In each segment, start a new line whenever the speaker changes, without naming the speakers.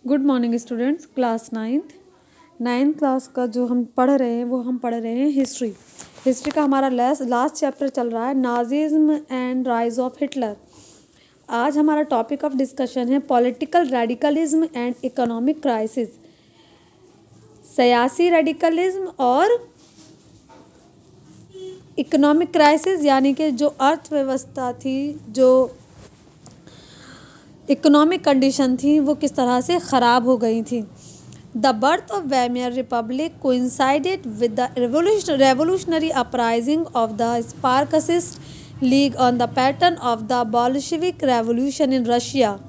Good morning students. Class ninth class का जो हम पढ़ रहे हैं वो हम पढ़ रहे हैं हिस्ट्री का हमारा लास्ट चैप्टर चल रहा है Nazism and rise of Hitler. आज हमारा टॉपिक ऑफ डिस्कशन है political radicalism and economic crisis. सियासी रेडिकलिज्म और इकोनॉमिक क्राइसिस यानी कि जो अर्थव्यवस्था थी, जो इकोनॉमिक कंडीशन थी वो किस तरह से ख़राब हो गई थी। The birth of Weimar Republic coincided with the revolutionary uprising of the Spartacist League on the pattern of the Bolshevik revolution in Russia.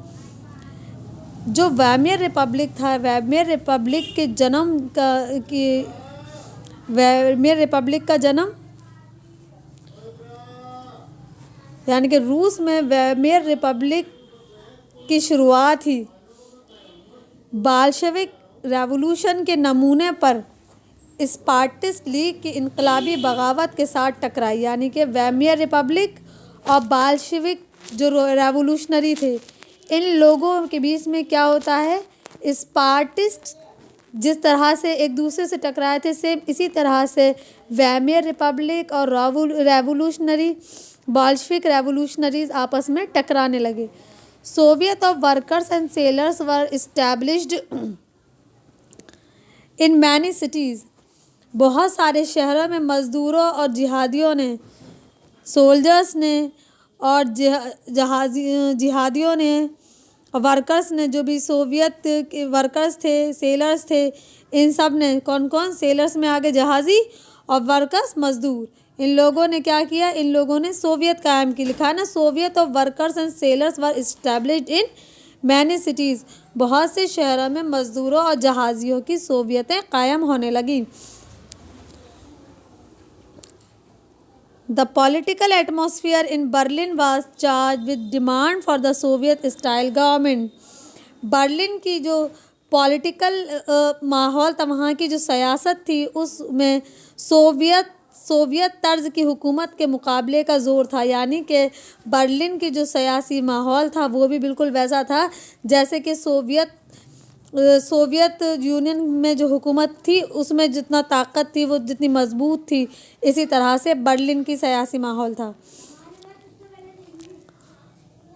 जो वेमियर रिपब्लिक था, वेमियर रिपब्लिक का जन्म यानी कि रूस में वेमियर रिपब्लिक की शुरुआत ही बाल्शेविक रेवोल्यूशन के नमूने पर स्पार्टिस्ट लीग की इनकलाबी बगावत के साथ टकराई। यानी कि वेमियर रिपब्लिक और बाल्शेविक जो रेवोल्यूशनरी थे, इन लोगों के बीच में क्या होता है, स्पार्टिस्ट जिस तरह से एक दूसरे से टकराए थे, सेम इसी तरह से वेमियर रिपब्लिक और रेवोल्यूशनरी बाल्शेविक रेवोल्यूशनरीज आपस में टकराने लगे। Soviet of workers and sellers were established in many cities. बहुत सारे शहरों में मज़दूरों और जिहादियों ने, सोल्जर्स ने और जिहादियों ने और वर्कर्स ने, जो भी सोवियत के वर्कर्स थे, सेलर्स थे, इन सब ने, कौन कौन, सेलर्स में आगे जहाज़ी और वर्कर्स मज़दूर, इन लोगों ने क्या किया, इन लोगों ने सोवियत कायम की। लिखा है ना, Soviet of workers and sellers were established in many cities. बहुत से शहरों में मज़दूरों और जहाज़ियों की सोवियतें कायम होने लगी। The political atmosphere in Berlin was charge with demand for the Soviet style government. Berlin की जो पॉलिटिकल माहौल था, वहाँ की जो सियासत थी, उसमें सोवियत तर्ज की हुकूमत के मुकाबले का ज़ोर था। यानी कि बर्लिन की जो सियासी माहौल था वो भी बिल्कुल वैसा था जैसे कि सोवियत यूनियन में जो हुकूमत थी उसमें जितना ताकत थी, वो जितनी मजबूत थी, इसी तरह से बर्लिन की सियासी माहौल था।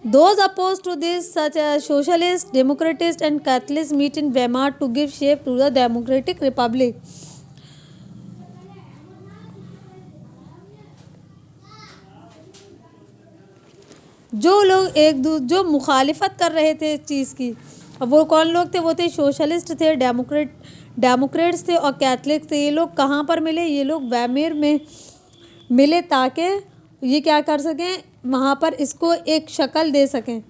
Those opposed to this, such as socialists, democratists and Catholics, meet in Weimar to give shape to the democratic republic. जो लोग जो मुखालिफत कर रहे थे इस चीज़ की, अब वो कौन लोग थे, वो थे सोशलिस्ट थे, डेमोक्रेट्स थे और कैथलिक्स थे। ये लोग कहाँ पर मिले, ये लोग वेमियर में मिले ताकि ये क्या कर सकें, वहाँ पर इसको एक शक्ल दे सकें।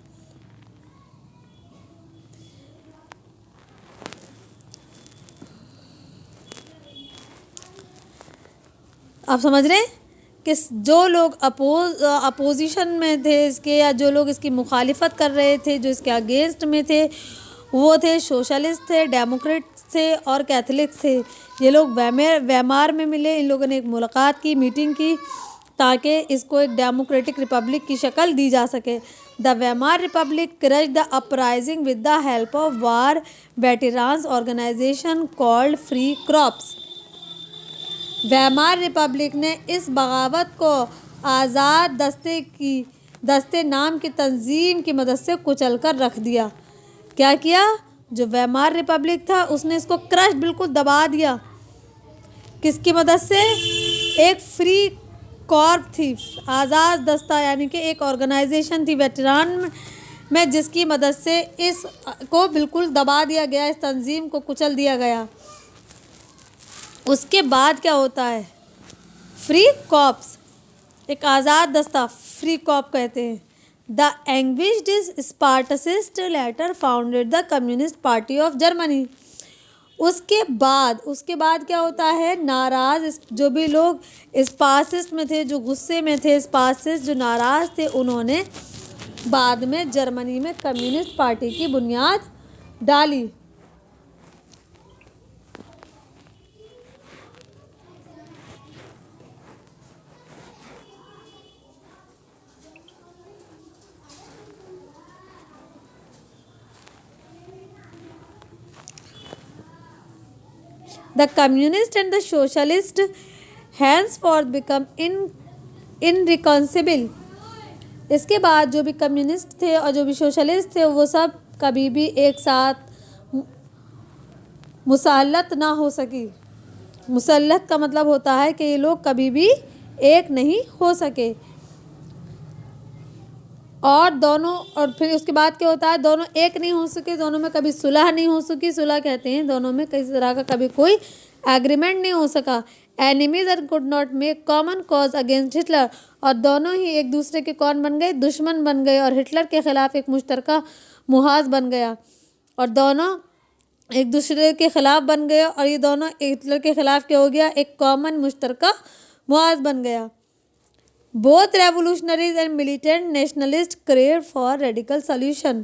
आप समझ रहे हैं कि जो लोग अपोजिशन में थे इसके, या जो लोग इसकी मुखालिफत कर रहे थे, जो इसके अगेंस्ट में थे, वो थे सोशलिस्ट थे, डेमोक्रेट्स थे और कैथलिक्स थे। ये लोग वेमार में मिले, इन लोगों ने एक मुलाकात की, मीटिंग की, ताकि इसको एक डेमोक्रेटिक रिपब्लिक की शक्ल दी जा सके। The Weimar republic crush the uprising with the help of war veterans organisation called Freikorps. Weimar republic ने इस बगावत को आज़ाद दस्ते नाम की तंजीम की मदद से कुचल कर रख दिया। क्या किया, जो वेमार रिपब्लिक था उसने इसको क्रश, बिल्कुल दबा दिया। किसकी मदद से, एक फ्री कॉर्प थी, आज़ाद दस्ता, यानी कि एक ऑर्गेनाइजेशन थी वेटरन में, जिसकी मदद से इस को बिल्कुल दबा दिया गया, इस तंजीम को कुचल दिया गया। उसके बाद क्या होता है, फ्री कॉर्प्स, एक आज़ाद दस्ता, फ्री कॉर्प कहते हैं। The anguished Spartacist later founded the Communist Party of Germany. उसके बाद क्या होता है, नाराज़ जो भी लोग स्पासिस्ट में थे, जो गुस्से में थे, स्पासिस्ट जो नाराज़ थे, उन्होंने बाद में जर्मनी में कम्युनिस्ट पार्टी की बुनियाद डाली। The communist and the socialist henceforth become irreconcilable। इसके बाद जो भी कम्युनिस्ट थे और जो भी सोशलिस्ट थे वो सब कभी भी एक साथ मुसल्लत ना हो सकी। मुसल्लत का मतलब होता है कि ये लोग कभी भी एक नहीं हो सके। और फिर उसके बाद क्या होता है, दोनों एक नहीं हो सके, दोनों में कभी सुलह नहीं हो सकी। सुलह कहते हैं दोनों में किसी तरह का कभी कोई एग्रीमेंट नहीं हो सका। Enemies and could not make common cause against Hitler. और दोनों ही एक दूसरे के कौन बन गए, दुश्मन बन गए, और हिटलर के खिलाफ एक मुश्तरका मुहाज बन गया। और दोनों एक दूसरे के खिलाफ बन गए और ये दोनों हिटलर के खिलाफ क्या हो गया, एक कॉमन मुश्तरका मुहाज बन गया। Both revolutionaries and militant nationalists crave for radical solution.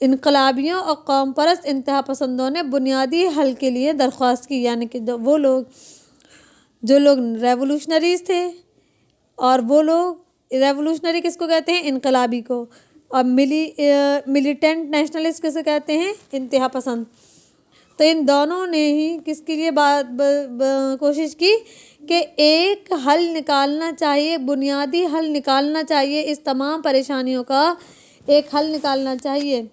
इनकलाबियों और कौम परस्त इंतहा पसंदों ने बुनियादी हल के लिए दरख्वास्त की। यानी कि वो लोग जो लोग रेवोल्यूशनरीज थे, और वो लोग रेवोल्यूशनरी किसको कहते हैं, इनकलाबी को, और मिलिटेंट नेशनलिस्ट किसे कहते हैं, इंतहा पसंद। तो इन दोनों ने ही किसके लिए कोशिश की कि एक हल निकालना चाहिए, बुनियादी हल निकालना चाहिए, इस तमाम परेशानियों का एक हल निकालना चाहिए।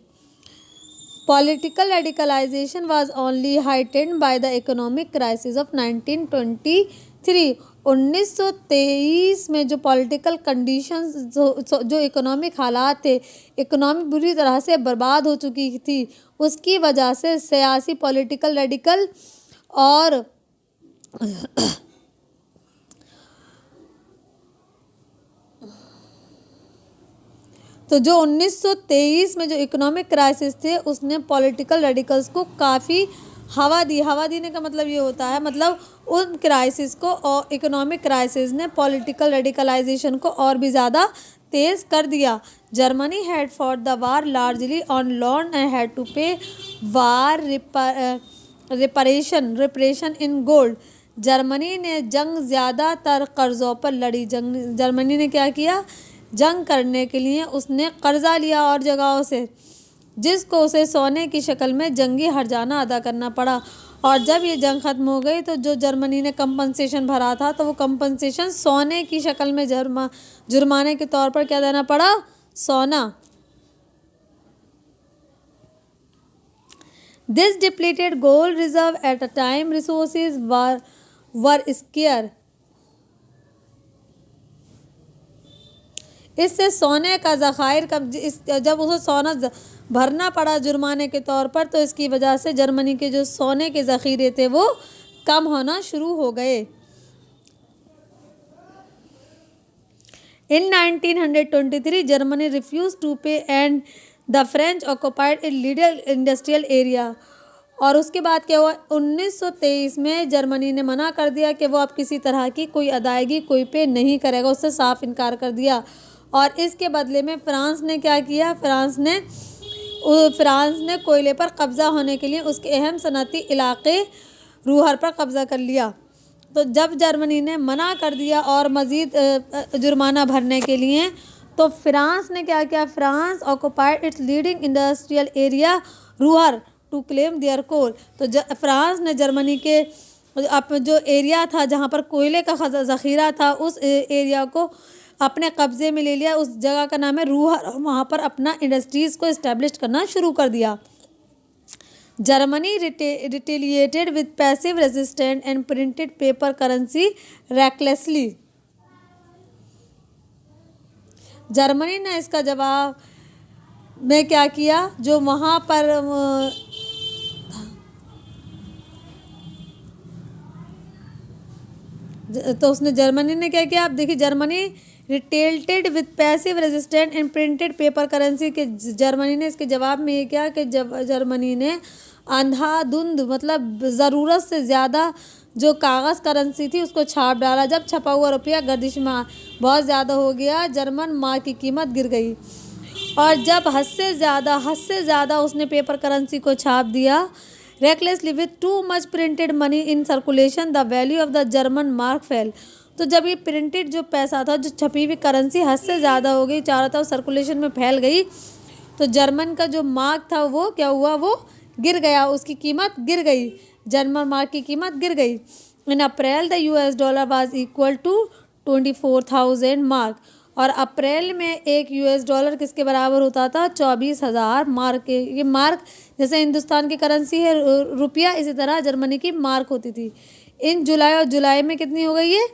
Political radicalisation was only heightened by the economic crisis of 1923। 1923 में जो पॉलिटिकल कंडीशंस जो इकोनॉमिक हालात थे, इकोनॉमी बुरी तरह से बर्बाद हो चुकी थी, उसकी वजह से सियासी पॉलिटिकल रेडिकल और तो जो 1923 में जो इकोनॉमिक क्राइसिस थे उसने पॉलिटिकल रेडिकल्स को काफ़ी हवा दी। हवा देने का मतलब ये होता है, मतलब उन क्राइसिस को, और इकोनॉमिक क्राइसिस ने पॉलिटिकल रेडिकलाइजेशन को और भी ज़्यादा तेज़ कर दिया। Germany had fought the war largely on loan and had to pay war रिपरेशन in gold. Germany ने जंग ज़्यादातर कर्ज़ों पर लड़ी। जर्मनी ने क्या किया, जंग करने के लिए उसने कर्जा लिया और जगहों से, जिसको उसे सोने की शक्ल में जंगी हर्जाना अदा करना पड़ा। और जब ये जंग ख़त्म हो गई तो जो जर्मनी ने कंपनसेशन भरा था, तो वो कंपनसेशन सोने की शक्ल में जुर्माने के तौर पर क्या देना पड़ा, सोना। This depleted gold reserve at a time resources were square. इससे सोने का ज़खायर जब उसे सोना भरना पड़ा जुर्माने के तौर पर, तो इसकी वजह से जर्मनी के जो सोने के ज़ख़ीरे थे वो कम होना शुरू हो गए। इन 1923 जर्मनी रिफ्यूज़ टू पे and the French occupied a leader industrial area. और उसके बाद क्या हुआ, 1923 में जर्मनी ने मना कर दिया कि वो अब किसी तरह की कोई अदायगी कोई पे नहीं करेगा, उससे साफ इनकार कर दिया। और इसके बदले में फ्रांस ने क्या किया, फ्रांस ने कोयले पर कब्ज़ा होने के लिए उसके अहम सनती इलाके रूहर पर कब्ज़ा कर लिया। तो जब जर्मनी ने मना कर दिया और मज़ीद जुर्माना भरने के लिए, तो फ्रांस ने क्या किया, France occupied its leading industrial area Ruhr to claim their coal. तो फ्रांस ने जर्मनी के जो एरिया था जहाँ पर कोयले का ज़ख़ीरा था, उस एरिया को अपने कब्ज़े में ले लिया। उस जगह का नाम है रूहर। वहाँ पर अपना इंडस्ट्रीज़ को इस्टेब्लिश करना शुरू कर दिया। Germany retaliated with passive resistant and printed paper currency recklessly. Germany ने इसका जवाब में क्या किया, जो वहाँ पर तो उसने जर्मनी ने क्या किया, आप देखिए, Germany retaliated with passive resistant and printed paper currency के जर्मनी ने इसके जवाब में ये किया कि जर्मनी ने अंधाधुंध मतलब ज़रूरत से ज़्यादा जो कागज़ करेंसी थी उसको छाप डाला। जब छपा हुआ रुपया गर्दिश में बहुत ज़्यादा हो गया, जर्मन मार्क की कीमत गिर गई। और जब हद से ज़्यादा उसने पेपर करेंसी को छाप दिया, recklessly with too much printed money in circulation, the value of the German mark fell। तो जब ये प्रिंटेड जो पैसा था, जो छपी हुई करेंसी हद से ज़्यादा हो गई, चारों तरफ सर्कुलेशन में फैल गई, तो जर्मन का जो मार्क था वो क्या हुआ, वो गिर गया, उसकी कीमत गिर गई। जर्मन मार्क की कीमत गिर गई। In April the US dollar was equal to 24,000 mark, और अप्रैल में एक यूएस डॉलर किसके बराबर होता था? 24,000 मार्क के। ये मार्क जैसे हिंदुस्तान की करेंसी है रुपया, इसी तरह जर्मनी की मार्क होती थी। इन जुलाई, और जुलाई में कितनी हो गई है?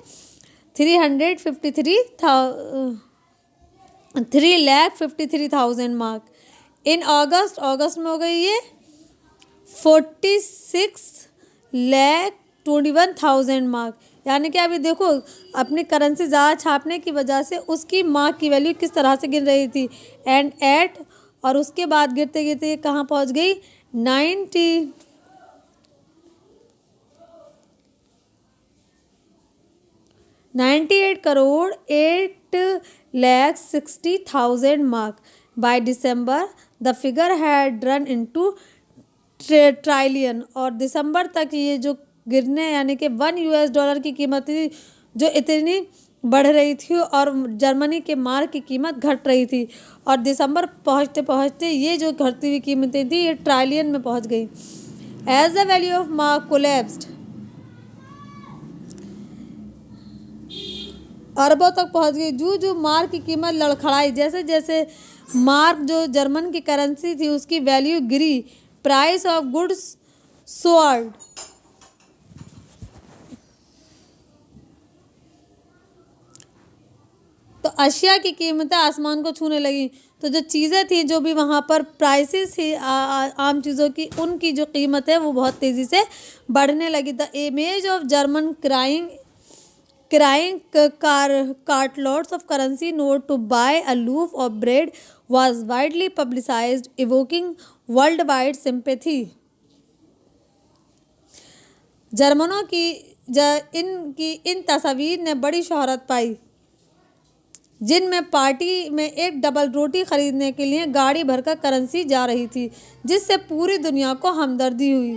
3,53,000 मार्क। इन अगस्त, अगस्त में हो गई ये 46,21,000 मार्क। यानी कि अभी देखो, अपनी करेंसी ज़्यादा छापने की वजह से उसकी मार्क की वैल्यू किस तरह से गिर रही थी, एंड एट, और उसके बाद गिरते गिरते कहाँ पहुँच गई? 98,08,60,000 mark. By December the figure had run into trillion, और दिसंबर तक ये जो गिरने, यानी कि 1 यूएस डॉलर की कीमत थी जो इतनी बढ़ रही थी, और जर्मनी के मार्क की कीमत घट रही थी, और दिसंबर पहुँचते पहुँचते ये जो घटती हुई कीमतें थी ये ट्रिलियन में पहुँच गई। As the value of mark collapsed, अरबों तक पहुंच गई। जो मार्क की कीमत लड़खड़ाई, जैसे जैसे मार्क जो जर्मन की करेंसी थी उसकी वैल्यू गिरी, प्राइस ऑफ गुड्स सोअर्ड। तो अशिया की कीमतें आसमान को छूने लगी। तो जो चीज़ें थी, जो भी वहाँ पर प्राइसेस थी आम चीज़ों की, उनकी जो कीमत है वो बहुत तेज़ी से बढ़ने लगी। The image of German crying cartloads of currency note to buy a loaf of bread was widely publicized, evoking worldwide sympathy. जर्मनों की इन तस्वीर ने बड़ी शोहरत पाई, जिनमें पार्टी में एक डबल रोटी खरीदने के लिए गाड़ी भरकर करेंसी जा रही थी, जिससे पूरी दुनिया को हमदर्दी हुई।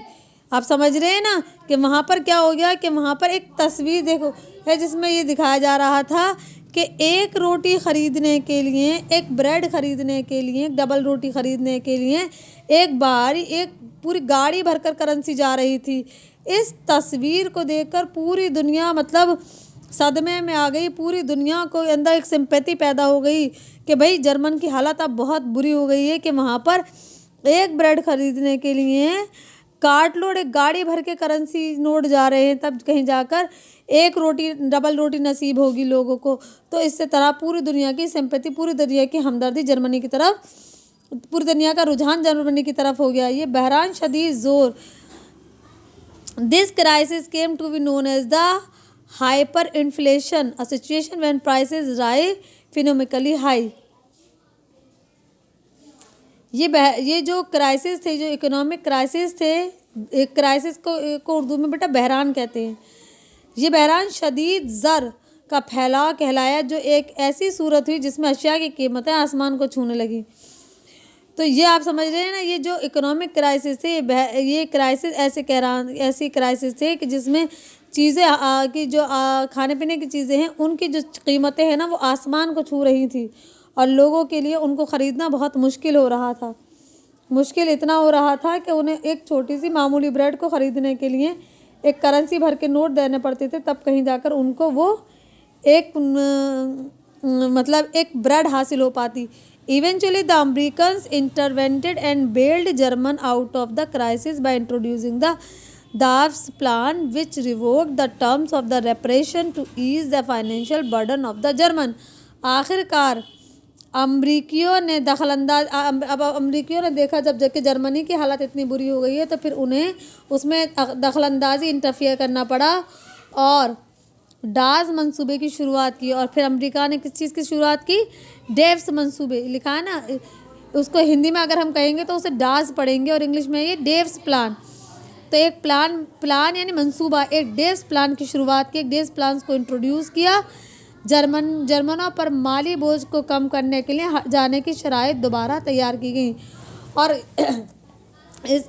आप समझ रहे हैं ना कि वहाँ पर क्या हो गया, कि वहाँ पर एक तस्वीर देखो है जिसमें ये दिखाया जा रहा था कि एक रोटी ख़रीदने के लिए, एक ब्रेड ख़रीदने के लिए, एक डबल रोटी ख़रीदने के लिए एक बार एक पूरी गाड़ी भरकर करेंसी जा रही थी। इस तस्वीर को देखकर पूरी दुनिया मतलब सदमे में आ गई। पूरी दुनिया को अंदर एक सिंपैथी पैदा हो गई कि भाई जर्मन की हालत अब बहुत बुरी हो गई है कि वहाँ पर एक ब्रेड ख़रीदने के लिए कार्टलोड, एक गाड़ी भर के करेंसी नोट जा रहे हैं, तब कहीं जाकर एक रोटी, डबल रोटी नसीब होगी लोगों को। तो इससे तरह पूरी दुनिया की सिंपैथी, पूरी दुनिया की हमदर्दी जर्मनी की तरफ, पूरी दुनिया का रुझान जर्मनी की तरफ हो गया। ये बहरान शदीद जोर, this crisis came to be known as the hyper inflation, a situation when prices rise phenomenally high. ये जो क्राइसिस थे, जो इकोनॉमिक क्राइसिस थे, एक क्राइसिस को उर्दू में बेटा बहरान कहते हैं। ये बहरान शदीद ज़र का फैलाव कहलाया, जो एक ऐसी सूरत हुई जिसमें अशिया की कीमतें आसमान को छूने लगी। तो ये आप समझ रहे हैं ना, ये जो इकोनॉमिक क्राइसिस थे, ये क्राइसिस ऐसी क्राइसिस थे कि जिसमें चीज़ें की जो खाने पीने की चीज़ें हैं उनकी जो कीमतें हैं ना वो आसमान को छू रही थी, और लोगों के लिए उनको ख़रीदना बहुत मुश्किल हो रहा था। मुश्किल इतना हो रहा था कि उन्हें एक छोटी सी मामूली ब्रेड को ख़रीदने के लिए एक करेंसी भर के नोट देने पड़ते थे, तब कहीं जाकर उनको वो एक मतलब एक ब्रेड हासिल हो पाती। Eventually the Americans intervened and bailed German out of the crisis by introducing the Dawes plan which revoked the terms of the reparation to ease the financial burden of the German. आखिरकार अमरीकियों ने दखलंदाज, अब अमरीकियों ने देखा जब कि Germany की हालत इतनी बुरी हो गई है, तो फिर उन्हें उसमें दखलंदाजी, इंटरफियर करना पड़ा और डाज मंसूबे की शुरुआत की। और फिर अमेरिका ने किस चीज़ की शुरुआत की? डेव्स मंसूबे, लिखा है ना, उसको हिंदी में अगर हम कहेंगे तो उसे डाज पढ़ेंगे और इंग्लिश में ये डेव्स प्लान। तो एक प्लान यानी मंसूबा, एक डेव्स प्लान की शुरुआत की, एक डेव्स प्लान को इंट्रोड्यूस किया। जर्मनों पर माली बोझ को कम करने के लिए जाने की शराइत दोबारा तैयार की गई। और इस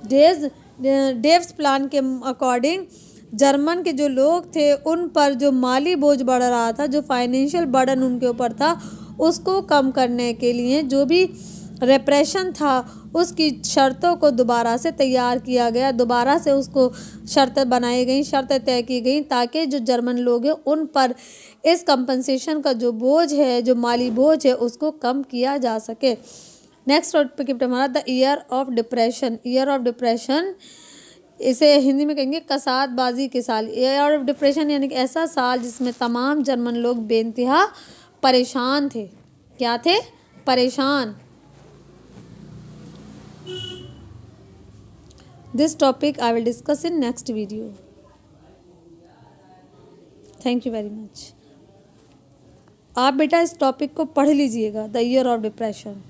डेव्स प्लान के अकॉर्डिंग जर्मन के जो लोग थे उन पर जो माली बोझ बढ़ रहा था, जो फाइनेंशियल बर्डन उनके ऊपर था, उसको कम करने के लिए, जो भी रेप्रेशन था उसकी शर्तों को दोबारा से तैयार किया गया, दोबारा से उसको शर्तें बनाई गई, शर्तें तय की गई ताकि जो जर्मन लोग हैं उन पर इस कंपनसेशन का जो बोझ है, जो माली बोझ है, उसको कम किया जा सके। नेक्स्ट टॉपिक हमारा the year of depression. Year of depression, इसे हिंदी में कहेंगे कसादबाजी के साल। ईयर ऑफ डिप्रेशन यानी कि ऐसा साल जिसमें तमाम जर्मन लोग बेइंतहा परेशान थे। क्या थे? परेशान। This topic I will discuss in next video. Thank you very much. आप बेटा इस टॉपिक को पढ़ लीजिएगा, द ईयर ऑफ डिप्रेशन।